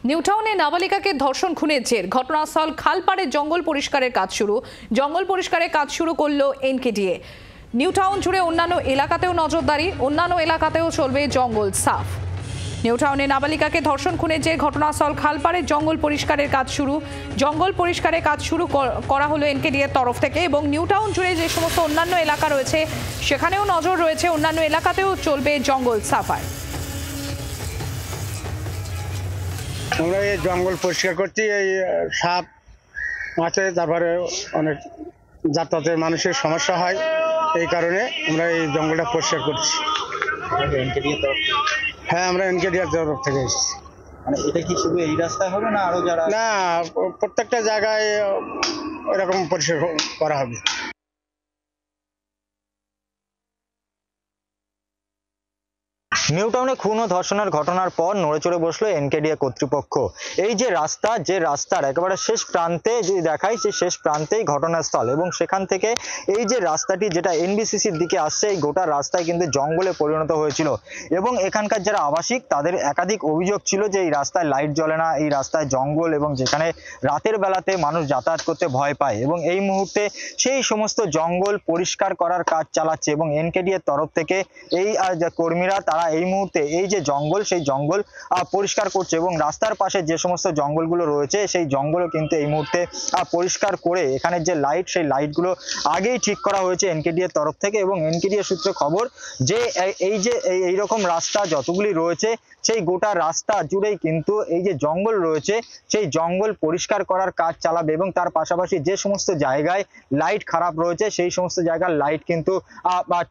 নিউটাউনে নাবালিকাকে ধর্ষণ খুনের জের, ঘটনাস্থল খালপাড়ে জঙ্গল পরিষ্কারের কাজ শুরু। জঙ্গল পরিষ্কারের কাজ শুরু করলো এনকেডিএ। নিউটাউন জুড়ে অন্যান্য এলাকাতেও নজরদারি, অন্যান্য এলাকাতেও চলবে জঙ্গল সাফ। নিউটাউনে নাবালিকাকে ধর্ষণ খুনের জের, ঘটনাস্থল খালপাড়ে জঙ্গল পরিষ্কারের কাজ শুরু। জঙ্গল পরিষ্কারের কাজ শুরু করা হলো এনকেডিএর তরফ থেকে, এবং নিউটাউন জুড়ে যে সমস্ত অন্যান্য এলাকা রয়েছে সেখানেও নজর রয়েছে, অন্যান্য এলাকাতেও চলবে জঙ্গল সাফাই। আমরা এই জঙ্গল পরিষ্কার করছি, এই সাপ আছে, তারপরে অনেক যাতায়াতের মানুষের সমস্যা হয়, এই কারণে আমরা এই জঙ্গলটা পরিষ্কার করছি। হ্যাঁ, আমরা এনকেডিআর তরফ থেকে এসেছি। মানে এটা কি শুধু এই রাস্তায় হবে না আরো যারা? না, প্রত্যেকটা জায়গায় এরকম পরিষ্কার করা হবে। নিউটাউনে খুন ও ধর্ষণের ঘটনার পর নড়েচড়ে বসলো এনকেডিএ কর্তৃপক্ষ। এই যে রাস্তার একেবারে শেষ প্রান্তে যদি দেখাই, সেই শেষ প্রান্তেই ঘটনাস্থল, এবং সেখান থেকে এই যে রাস্তাটি যেটা এনবিসিসির দিকে আসছে, এই গোটা রাস্তায় কিন্তু জঙ্গলে পরিণত হয়েছিল। এবং এখানকার যারা আবাসিক তাদের একাধিক অভিযোগ ছিল যে এই রাস্তায় লাইট জ্বলে না, এই রাস্তায় জঙ্গল, এবং যেখানে রাতের বেলাতে মানুষ যাতায়াত করতে ভয় পায়। এবং এই মুহূর্তে সেই সমস্ত জঙ্গল পরিষ্কার করার কাজ চালাচ্ছে, এবং এনকেডিএর তরফ থেকে এই কর্মীরা তারা এই মুহূর্তে এই যে জঙ্গল, সেই জঙ্গল পরিষ্কার করছে। এবং রাস্তার পাশে যে সমস্ত জঙ্গলগুলো রয়েছে সেই জঙ্গলও কিন্তু এই মুহূর্তে পরিষ্কার করে এখানের যে লাইট, সেই লাইটগুলো আগেই ঠিক করা হয়েছে এনকেডিএর তরফ থেকে। এবং এনকেডিএর সূত্রে খবর যে এই যে এইরকম রাস্তা যতগুলি রয়েছে সেই গোটা রাস্তা জুড়েই কিন্তু এই যে জঙ্গল রয়েছে সেই জঙ্গল পরিষ্কার করার কাজ চালাবে, এবং তার পাশাপাশি যে সমস্ত জায়গায় লাইট খারাপ রয়েছে সেই সমস্ত জায়গার লাইট কিন্তু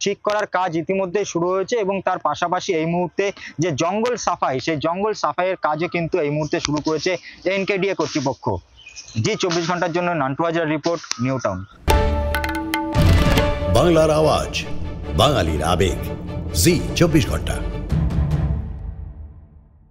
ঠিক করার কাজ ইতিমধ্যে শুরু হয়েছে। এবং তার পাশাপাশি এই মুহূর্তে যে জঙ্গল সাফাই, সেই জঙ্গল সাফাইয়ের কাজও কিন্তু এই মুহূর্তে শুরু করেছে এনকেডিএ কর্তৃপক্ষ। জি 24 ঘন্টার জন্য নান্টু হাজার রিপোর্ট, নিউটাউন। বাংলার আওয়াজ, বাঙালির আবেগ, জি 24 ঘন্টা।